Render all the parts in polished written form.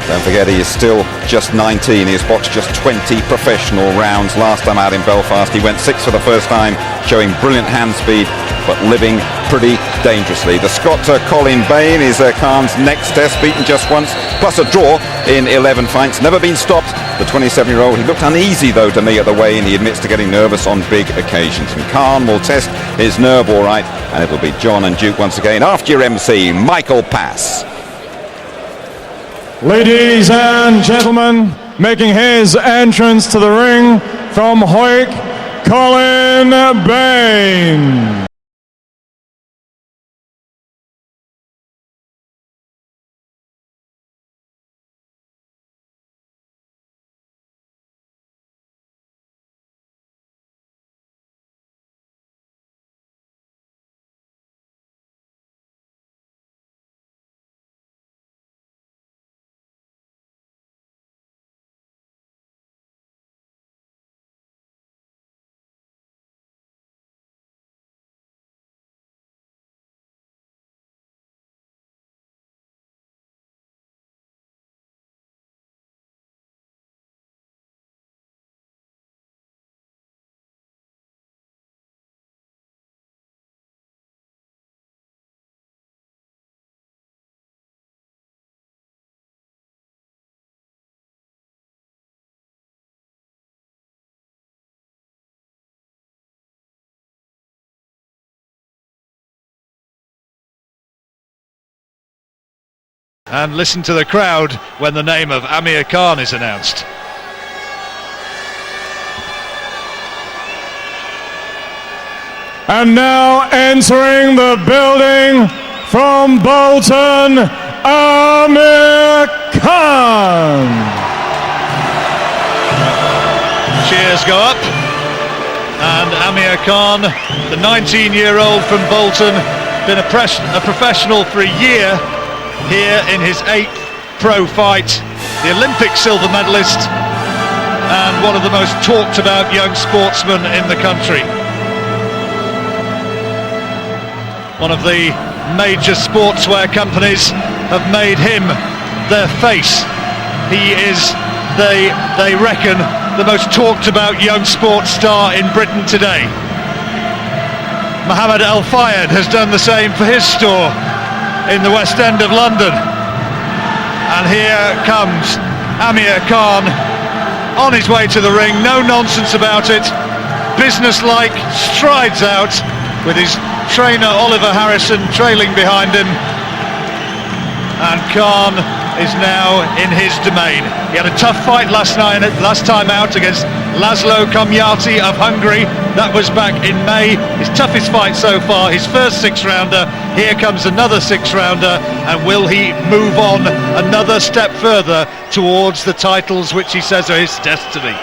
Don't forget, he is still just 19. He has boxed just 20 professional rounds. Last time out in Belfast, he went 6 for the first time, showing brilliant hand speed, but living pretty dangerously. The Scot Colin Bain is Khan's next test, beaten just once, plus a draw in 11 fights. Never been stopped, the 27-year-old. He looked uneasy, though, to me at the weigh-in. He admits to getting nervous on big occasions. And Khan will test his nerve all right, and it'll be John and Duke once again after your MC, Michael Pass. Ladies and gentlemen, making his entrance to the ring from Hawick, Colin Bain. And listen to the crowd when the name of Amir Khan is announced. And now entering the building from Bolton, Amir Khan. Cheers go up. And Amir Khan, the 19-year-old from Bolton, been a professional for a year. Here in his 8th pro fight, the Olympic silver medalist and one of the most talked about young sportsmen in the country. One of the major sportswear companies have made him their face. He is, they reckon, the most talked about young sports star in Britain today. Mohammed Al Fayed has done the same for his store in the West End of London. And here comes Amir Khan on his way to the ring, no nonsense about it, businesslike, strides out with his trainer Oliver Harrison trailing behind him, and Khan is now in his domain. He had a tough fight last time out against Laszlo Komjati of Hungary. That was back in May. His toughest fight so far, his first 6-rounder. Here comes another 6-rounder, and will he move on another step further towards the titles which he says are his destiny?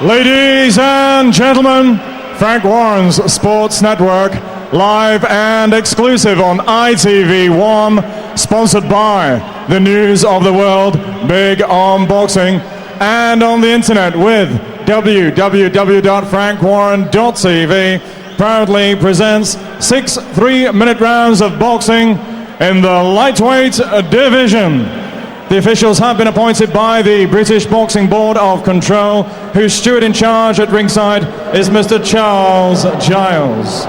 Ladies and gentlemen, Frank Warren's Sports Network, live and exclusive on ITV1, sponsored by the News of the World, Big on Boxing, and on the internet with www.frankwarren.tv, proudly presents 6 3-minute rounds of boxing in the lightweight division. The officials have been appointed by the British Boxing Board of Control, whose steward in charge at ringside is Mr. Charles Giles.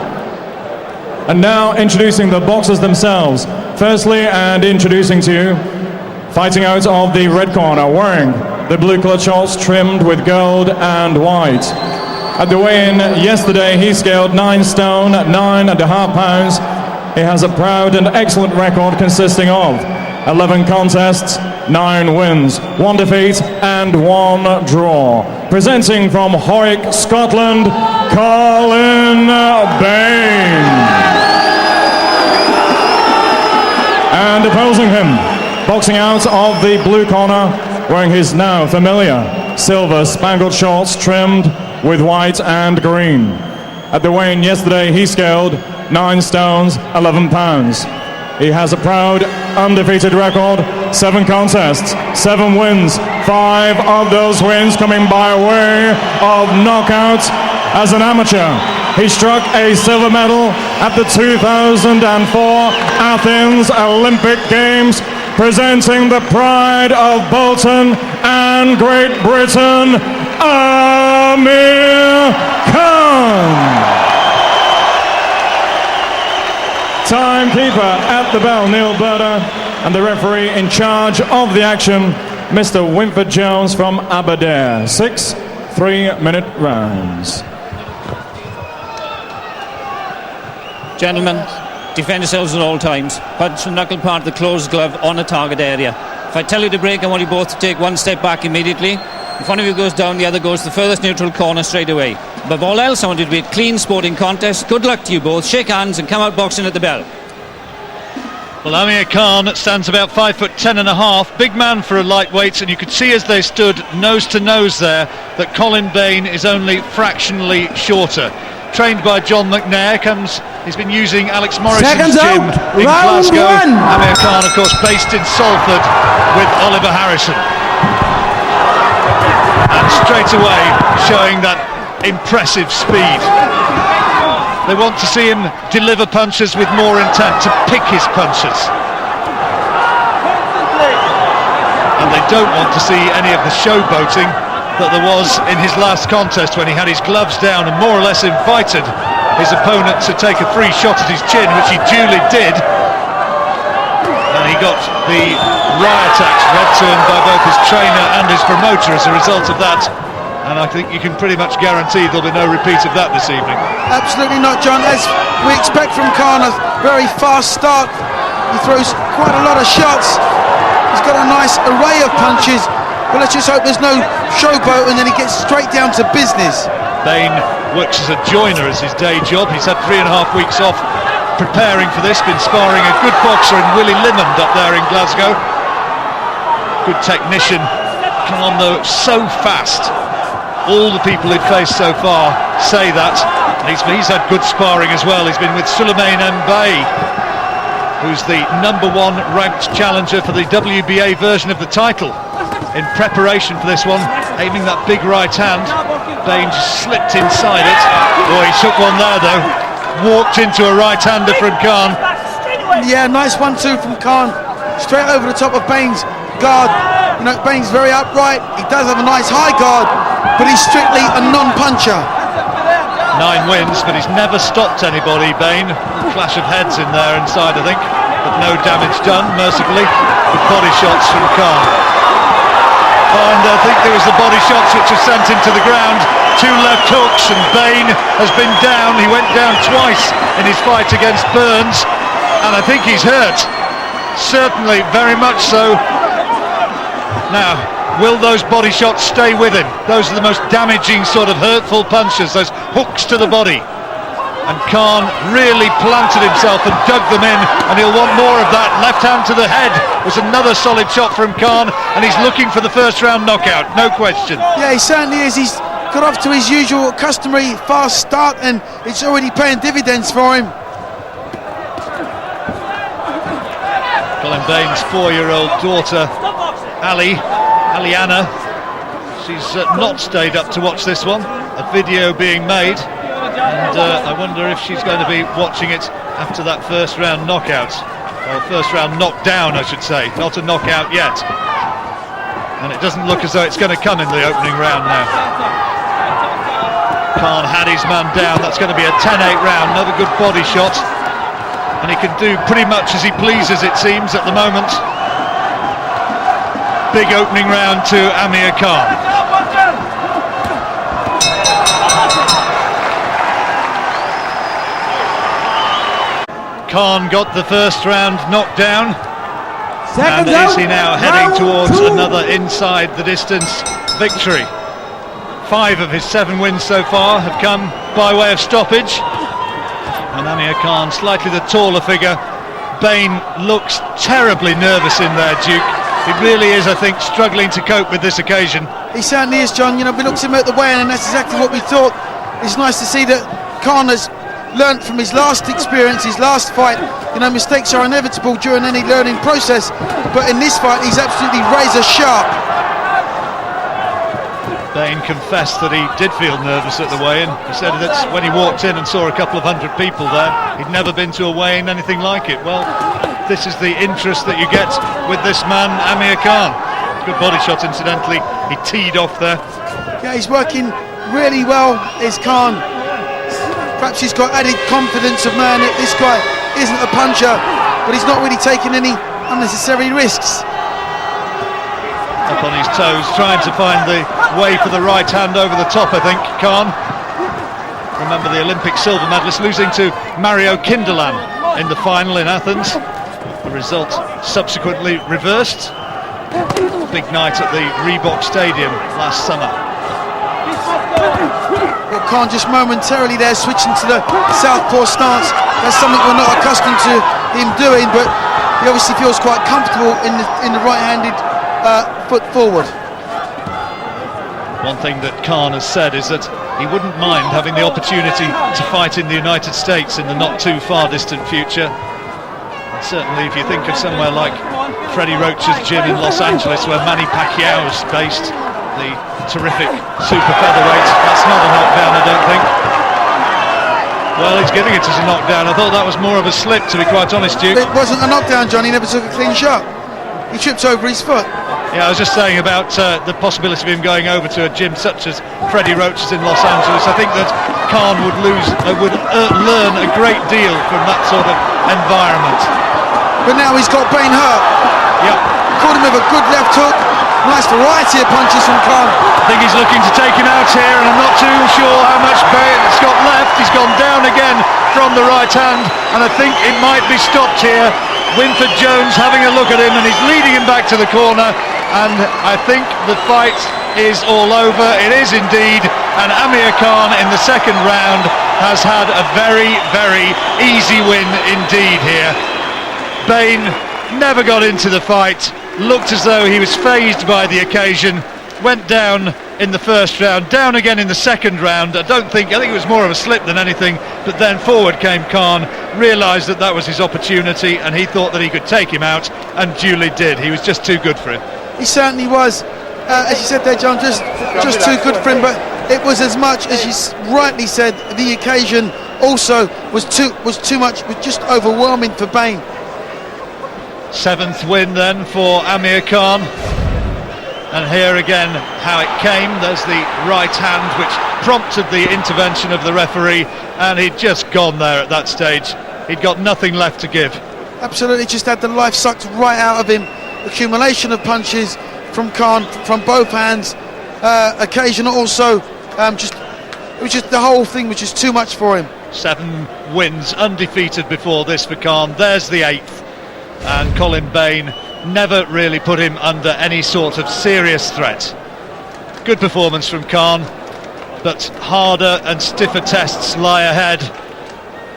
And now introducing the boxers themselves. Firstly, and introducing to you, fighting out of the red corner, wearing the blue colored shorts trimmed with gold and white. At the weigh-in yesterday, he scaled 9 stone, 9.5 pounds. He has a proud and excellent record consisting of 11 contests, 9 wins, 1 defeat and 1 draw. Presenting from Hawick, Scotland, Colin Bain. And opposing him, boxing out of the blue corner, wearing his now familiar silver spangled shorts trimmed with white and green. At the weigh-in yesterday, he scaled 9 stones, 11 pounds. He has a proud, undefeated record, 7 contests, 7 wins, 5 of those wins coming by way of knockout. As an amateur, he struck a silver medal at the 2004 Athens Olympic Games, presenting the pride of Bolton and Great Britain, Amir Khan. Timekeeper at the bell, Neil Berder, and the referee in charge of the action, Mr. Winford Jones from Aberdare. 6 3-minute rounds. Gentlemen, defend yourselves at all times. Punch and knuckle part of the closed glove on the target area. If I tell you to break, I want you both to take one step back immediately. If one of you goes down, the other goes to the furthest neutral corner straight away. Above all else, I want it to be a clean sporting contest. Good luck to you both. Shake hands and come out boxing at the bell. Well, Amir Khan stands about 5'10.5", big man for a lightweight, and you could see as they stood nose to nose there that Colin Bain is only fractionally shorter. Trained by John McNair, he's been using Alex Morrison's gym in Glasgow. Amir Khan, of course, based in Salford with Oliver Harrison. And straight away showing that impressive speed. They want to see him deliver punches with more intent, to pick his punches. And they don't want to see any of the showboating that there was in his last contest, when he had his gloves down and more or less invited his opponent to take a free shot at his chin, which he duly did. And he got the riot act read to him by both his trainer and his promoter as a result of that. And I think you can pretty much guarantee there'll be no repeat of that this evening. Absolutely not, John. As we expect from Khan, a very fast start. He throws quite a lot of shots. He's got a nice array of punches. But let's just hope there's no showboat, and then he gets straight down to business. Bain works as a joiner as his day job. He's had 3.5 weeks off preparing for this. Been sparring a good boxer in Willie Limond up there in Glasgow. Good technician. Khan, though, so fast. All the people he'd faced so far say that. He's had good sparring as well. He's been with Suleiman Mbaye, who's the #1 ranked challenger for the WBA version of the title. In preparation for this one, aiming that big right hand, Bain just slipped inside it. Boy, he took one there though. Walked into a right-hander from Khan. Yeah, nice 1-2 from Khan. Straight over the top of Bain's guard. You know, Bain's very upright. He does have a nice high guard, but he's strictly a non-puncher. 9 wins, but he's never stopped anybody, Bain. Clash of heads in there inside, I think, but no damage done, mercifully. With body shots from Khan. And I think there was the body shots which have sent him to the ground. 2 left hooks, and Bain has been down. He went down twice in his fight against Burns, and I think he's hurt. Certainly, very much so. Now, will those body shots stay with him? Those are the most damaging sort of hurtful punches, those hooks to the body. And Khan really planted himself and dug them in, and he'll want more of that. Left hand to the head was another solid shot from Khan, and he's looking for the first round knockout, no question. Yeah, he certainly is. He's got off to his usual customary fast start, and it's already paying dividends for him. Colin Bain's 4-year-old daughter, Aliana, she's not stayed up to watch this one. A video being made. And I wonder if she's going to be watching it after that first round knockout, or first round knockdown I should say, not a knockout yet. And it doesn't look as though it's going to come in the opening round now. Khan had his man down. That's going to be a 10-8 round, another good body shot, and he can do pretty much as he pleases, it seems, at the moment. Big opening round to Amir Khan. Khan got the first round knocked down, and is he now heading towards another inside the distance victory? 5 of his 7 wins so far have come by way of stoppage, and Amir Khan, slightly the taller figure. Bain looks terribly nervous in there, Duke. He really is, I think, struggling to cope with this occasion. He certainly is, John. You know, we looked at him at the weigh-in, and that's exactly what we thought. It's nice to see that Khan has learnt from his last experience, his last fight. You know, mistakes are inevitable during any learning process, but in this fight he's absolutely razor sharp. Bain confessed that he did feel nervous at the weigh-in. He said that when he walked in and saw a couple of hundred people there, he'd never been to a weigh-in anything like it. Well, this is the interest that you get with this man, Amir Khan. Good body shot, incidentally. He teed off there. Yeah, he's working really well, is Khan. Perhaps he's got added confidence of man that this guy isn't a puncher, but he's not really taking any unnecessary risks. Up on his toes, trying to find the way for the right hand over the top, I think, Khan. Remember the Olympic silver medalist losing to Mario Kindelan in the final in Athens. The result subsequently reversed. Big night at the Reebok Stadium last summer. Well, Khan just momentarily there switching to the southpaw stance. That's something we're not accustomed to him doing, but he obviously feels quite comfortable in the right-handed foot forward. One thing that Khan has said is that he wouldn't mind having the opportunity to fight in the United States in the not too far distant future. And certainly if you think of somewhere like Freddie Roach's gym in Los Angeles, where Manny Pacquiao's based, the terrific super featherweight, that's not a knockdown, I don't think. Well, he's giving it as a knockdown. I thought that was more of a slip, to be quite honest, Duke. It wasn't a knockdown, John. He never took a clean shot. He tripped over his foot. Yeah, I was just saying about the possibility of him going over to a gym such as Freddie Roach's in Los Angeles. I think that Khan would learn a great deal from that sort of environment. But now he's got Bain hurt. Yep. Caught him with a good left hook. Nice variety of punches from Khan. I think he's looking to take him out here, and I'm not too sure how much Bain's got left. He's gone down again from the right hand, and I think it might be stopped here. Winford Jones having a look at him, and he's leading him back to the corner, and I think the fight is all over. It is indeed, and Amir Khan in the second round has had a very, very easy win indeed here. Bain never got into the fight, looked as though he was fazed by the occasion, went down in the first round, down again in the second round. I think it was more of a slip than anything, but then forward came Khan, realised that was his opportunity, and he thought that he could take him out, and duly did. He was just too good for him. He certainly was, as you said there, John, just too good for him, but it was as much, as you rightly said, the occasion also was too much, was just overwhelming for Bain. Seventh win then for Amir Khan, and here again how it came. There's the right hand which prompted the intervention of the referee, and he'd just gone there at that stage. He'd got nothing left to give. Absolutely, just had the life sucked right out of him. Accumulation of punches from Khan from both hands, occasional also, it was just the whole thing was just too much for him. 7 wins undefeated before this for Khan. There's the 8th, and Colin Bain never really put him under any sort of serious threat. Good performance from Khan, but harder and stiffer tests lie ahead.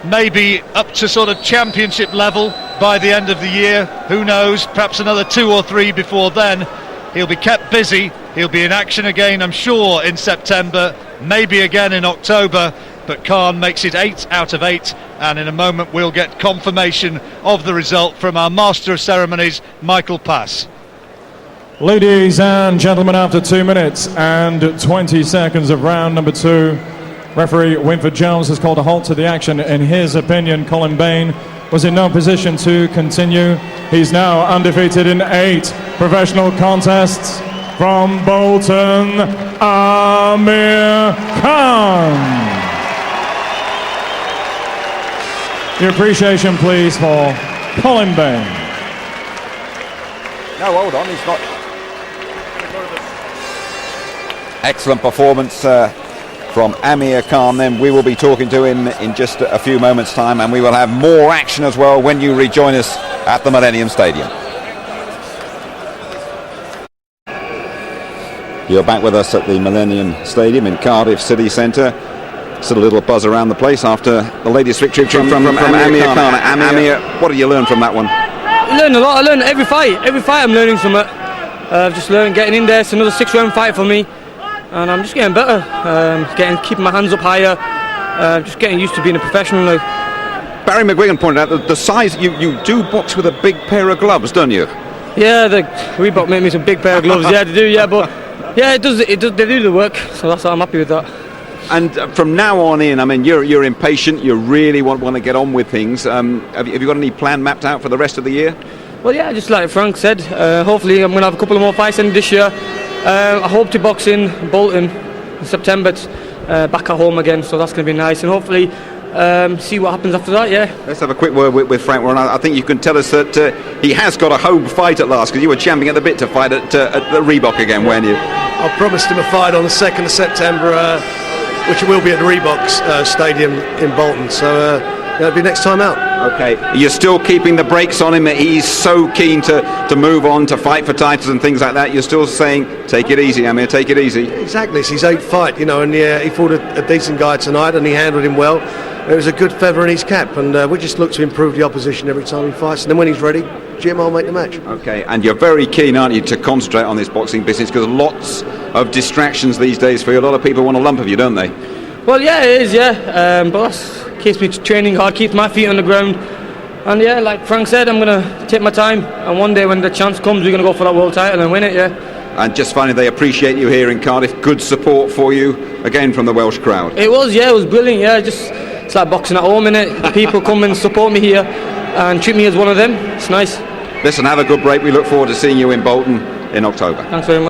Maybe up to sort of championship level by the end of the year, who knows, perhaps another 2 or 3 before then. He'll be kept busy, he'll be in action again, I'm sure, in September, maybe again in October, but Khan makes it 8 out of 8, and in a moment we'll get confirmation of the result from our Master of Ceremonies, Michael Pass. Ladies and gentlemen, after 2 minutes and 20 seconds of round number 2, referee Winford Jones has called a halt to the action. In his opinion, Colin Bain was in no position to continue. He's now undefeated in 8 professional contests. From Bolton, Amir Khan. Your appreciation, please, for Colin Bain. No, hold on, he's not. Excellent performance from Amir Khan. Then we will be talking to him in just a few moments' time, and we will have more action as well when you rejoin us at the Millennium Stadium. You're back with us at the Millennium Stadium in Cardiff City Centre. Still a little buzz around the place after the latest victory from Amir Khan. Amir, what did you learn from that one? I learned a lot. I learned every fight I'm learning something. I've just learned getting in there. It's another 6-round fight for me, and I'm just getting better. Keeping my hands up higher. Just getting used to being a professional now. Barry McGuigan pointed out that the size, you do box with a big pair of gloves, don't you? Yeah, the Reebok made me some big pair of gloves. Yeah, they do. Yeah, but yeah, it does. They do the work. So I'm happy with that. And from now on in, I mean, you're impatient. You really want to get on with things. Have you got any plan mapped out for the rest of the year? Well, yeah, just like Frank said, hopefully I'm going to have a couple of more fights in this year. I hope to box in Bolton in September, back at home again, so that's going to be nice, and hopefully see what happens after that. Yeah. Let's have a quick word with Frank Warren. I think you can tell us that he has got a home fight at last, because you were champing at the bit to fight at the Reebok again, weren't you? I promised him a fight on the 2nd of September, which will be at the Reebok Stadium in Bolton, so it'll be next time out. Okay, you're still keeping the brakes on him. He's so keen to move on, to fight for titles and things like that. You're still saying, take it easy, Amir, take it easy. Exactly, it's his 8th fight, you know, and he fought a decent guy tonight, and he handled him well. It was a good feather in his cap, and we just look to improve the opposition every time he fights, and then when he's ready, Jim, I'll make the match. Okay, and you're very keen, aren't you, to concentrate on this boxing business, because lots of distractions these days for you. A lot of people want a lump of you, don't they? Well, yeah, it is, yeah, but that keeps me training hard, keeps my feet on the ground, and yeah, like Frank said, I'm going to take my time, and one day when the chance comes, we're going to go for that world title and win it, yeah. And just finally, they appreciate you here in Cardiff. Good support for you, again, from the Welsh crowd. It was brilliant, yeah, it's like boxing at home, innit? The people come and support me here and treat me as one of them. It's nice. Listen, have a good break. We look forward to seeing you in Bolton in October. Thanks very much.